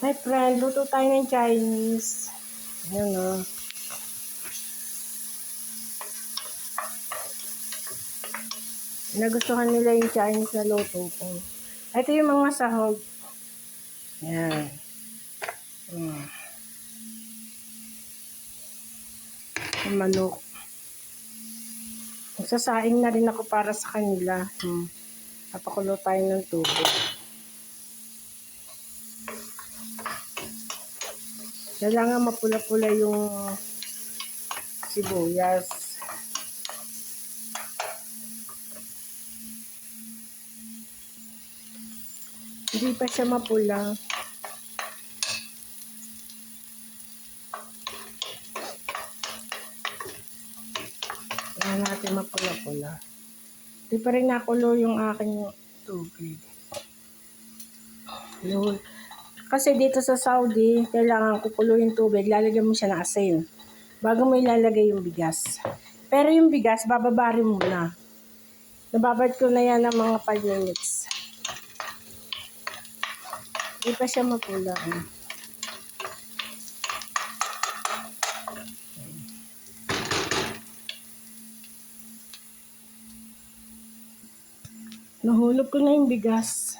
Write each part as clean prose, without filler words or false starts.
Hi friend, luto tayo ng Chinese. Ayan o. Nagustuhan nila yung Chinese na luto ko. Ito yung mga sahog. Ayan. Yung manok. Magsasaing na rin ako para sa kanila. Papakulo tayo ng tubig. Kailangan mapula-pula yung sibuyas. Hindi pa siya mapula. Kailangan natin mapula-pula. Hindi pa rin nakulo yung aking tubig. Kasi dito sa Saudi, kailangan kukulo yung tubig, lalagyan mo siya ng asin bago mo ilalagay yung bigas. Pero yung bigas, bababari mo na. Nababad ko na yan ng mga 5 minutes. Hindi pa siya mapula. Nahulog ko na yung bigas.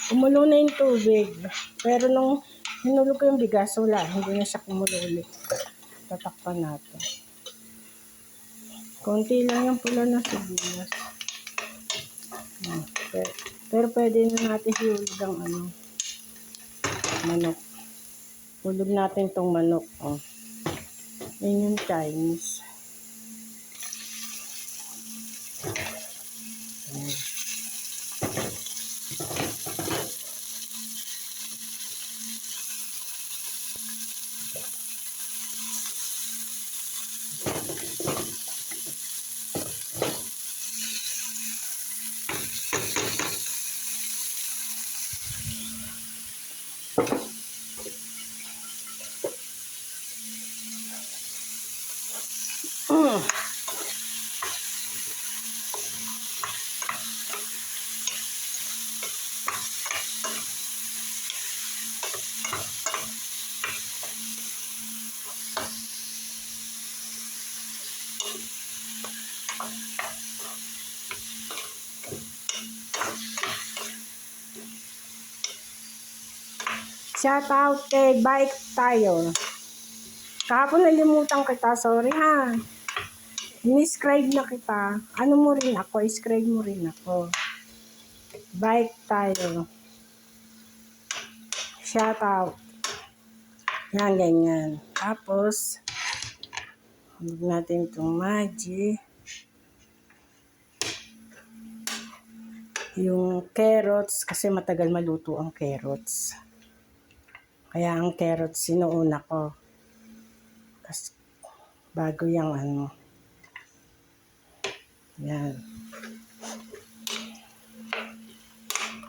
Kumulo na yung tubig. Pero nung hinulog ko yung bigas, wala. Hindi na siya kumulo ulit. Tatakpan natin. Konti lang yung pula na sibuyas. Pero pwede na natin hulog ang manok. Hulog natin tong manok. Yan yung Chinese. Shout out kay Bike tayo. Kahapon nalimutan kita, sorry ha. Ni-scribe na kita. Ano mo rin ako, scribe mo rin ako. Bike tayo. Shout out. Yan, ganyan. Tapos, huwag natin itong Maggi. Yung carrots, kasi matagal maluto ang carrots. Kaya ang carrots sinuuna ko. Kasi bago yung Yan.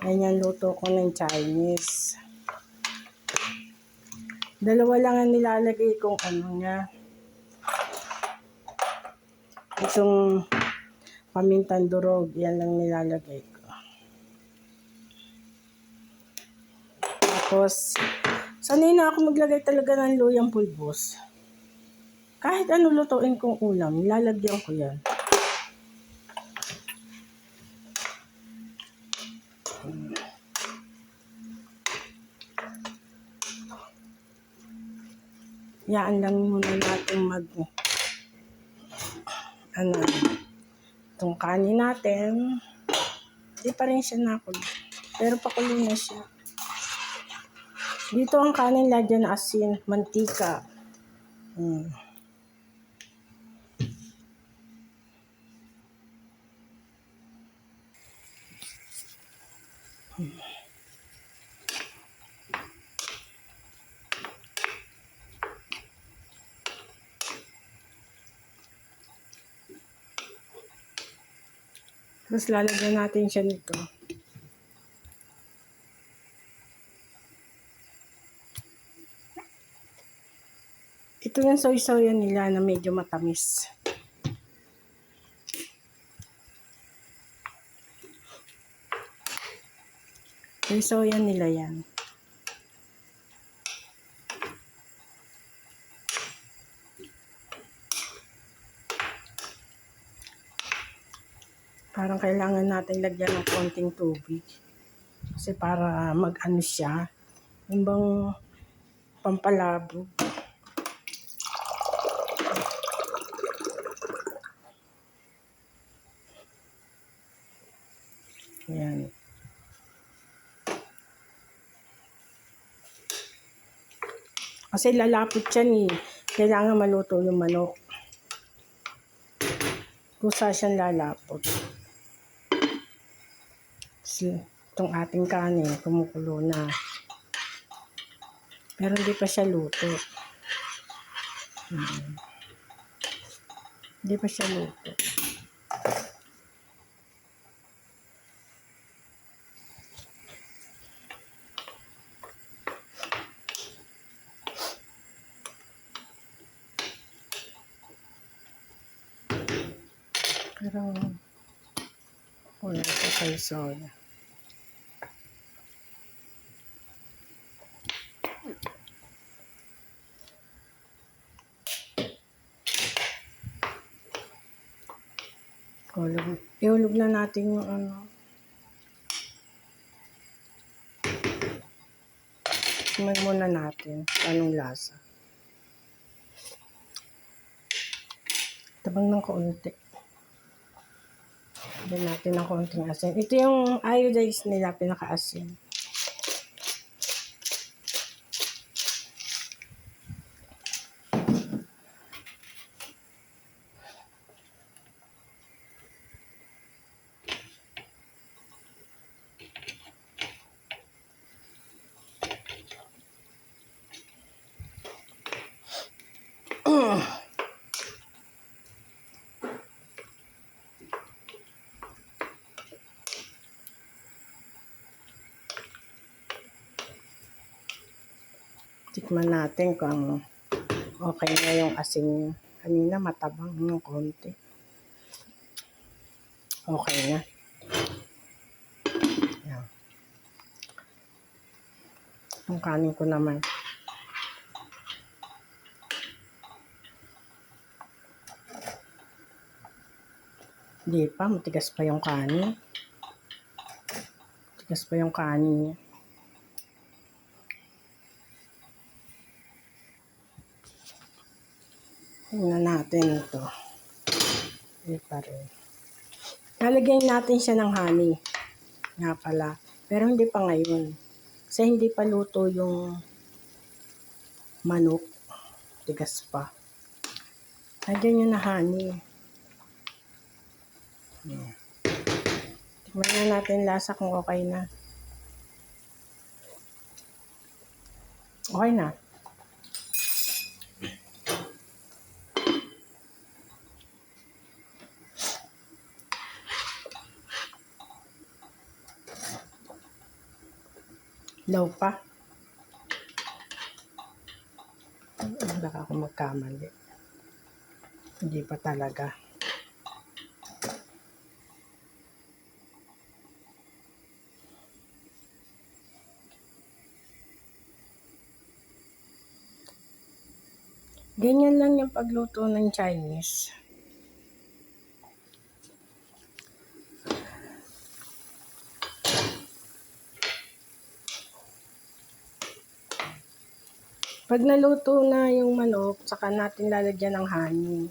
Ganyan luto ko ng Chinese. Dalawa lang ang nilalagay kong niya. Itong pamintang durog, yan lang nilalagay ko. Tapos, sanay na ako maglagay talaga ng luyang pulbos. Kahit ano lutuin kong ulam, nilalagyan ko yan. Yaan lang muna natin itong kanin natin. Hindi pa rin siya nakulo. Pero pakulo na siya. Dito ang kanin, lagyan na asin, mantika. Tapos lalagyan natin siya nito. Ito yung soy-soya nila na medyo matamis. Soy-soya nila yan. Parang kailangan natin lagyan ng konting tubig. Kasi para mag-ano siya. Yung bang pampalabo. Ayan. Kasi lalapot yan eh. Kailangan maluto yung manok. Kusa siyang lalapot. Kasi itong ating kanin, kumukulo na. Pero hindi pa siya luto. Hindi pa siya luto. Pero wala pa kayo soya. Ihulog na natin yung ano. Tingnan muna natin anong lasa. Tabang ng kaunti. Lagyan natin ng kaunting asin. Ito yung iodized nila, pinaka-asin. Tikman natin kung okay na yung asin niya. Kanina matabang ng konti. Okay na. Yan. Yung kanin ko naman. Hindi pa, matigas pa yung kanin. Matigas pa yung kanin niya. Tingnan natin ito. Hindi pa rin. Lalagyan natin siya ng honey. Nga pala. Pero hindi pa ngayon. Kasi hindi pa luto yung manok. Tigas pa. Lagyan nyo na honey. Tingnan na natin lasa kung okay na. Okay na. Low pa. Baka ako magkamali. Hindi pa talaga. Ganyan lang yung pagluto ng Chinese. Pag naluto na yung manok, saka natin lalagyan ng honey.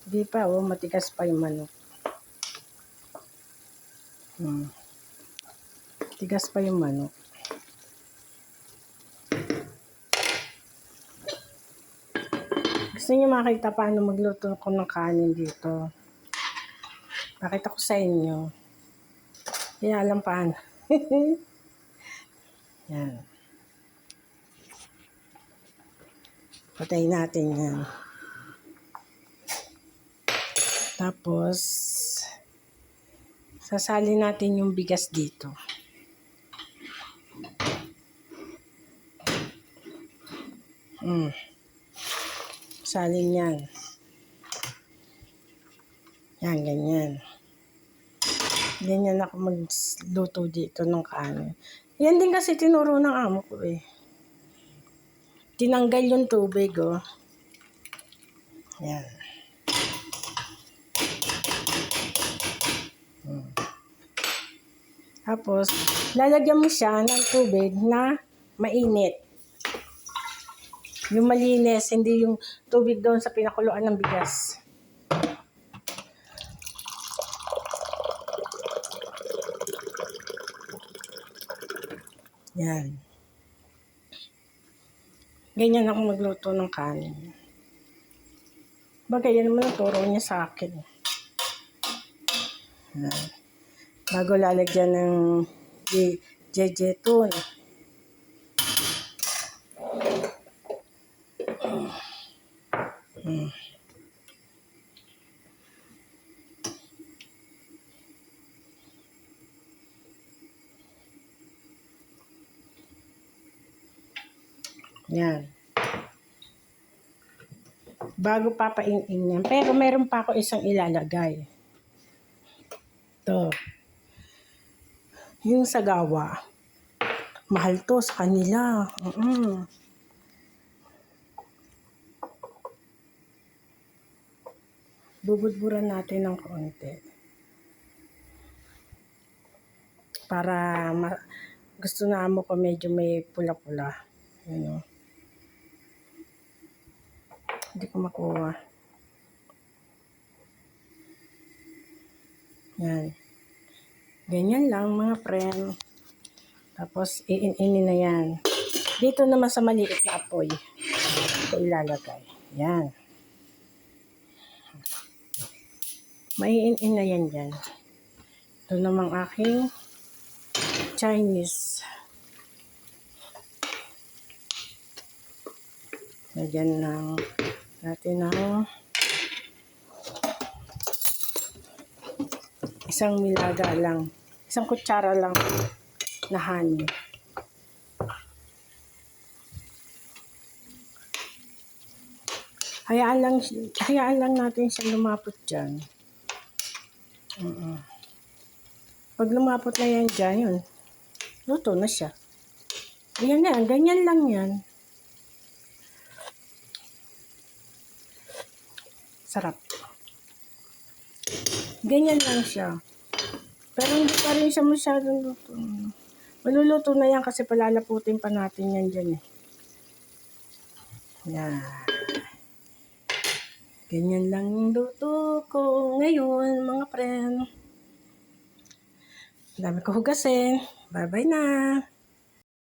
Hindi pa, matigas pa yung manok. Tigas pa yung manok. Gusto niyo makita paano magluto ko ng kanin dito? Pakita ko sa inyo. Kaya alam paano. Yan. Patayin natin yan. Tapos, sasalin natin yung bigas dito. Salin yan. Yan, ganyan. Ganyan ako magluto dito ng kanin. Yan din kasi tinuro ng amo ko eh. Tinanggal yung tubig, oh. Yan. Tapos, lalagyan mo siya ng tubig na mainit. Yung malinis, hindi yung tubig doon sa pinakuluan ng bigas. Yan. Ganyan ako magluto ng kanin. Bagay, yan naman ang turo niya sa akin. Yan. Bago lalagyan ng jejetun. Yan. Bago papainin yan. Pero meron pa ako isang ilalagay. Ito. Yung sagawa. Mahal to sa kanila. Bubudburan natin ng konti. Para gusto na mo ko medyo may pula-pula. Yun o. Hindi ko makuha. Yan. Ganyan lang mga friend. Tapos iin-inin na yan. Dito naman sa maliit na apoy. Ito ilalagay. Yan. Maiin-in na yan dyan. Ito namang aking Chinese. Lagyan ng natin ng isang milaga lang. Isang kutsara lang na honey. Hayaan lang natin siya lumapot dyan. Pag lumapot na yan dyan, yun. Luto na siya. Ayan na, ganyan lang yan. Sarap. Ganyan lang siya. Pero hindi pa rin siya masyadong luto. Maluluto na yan kasi palalaputin pa natin yan dyan eh. Yan. Ganyan lang yung luto ko ngayon mga friend. Dami ko hugasin. Bye-bye na.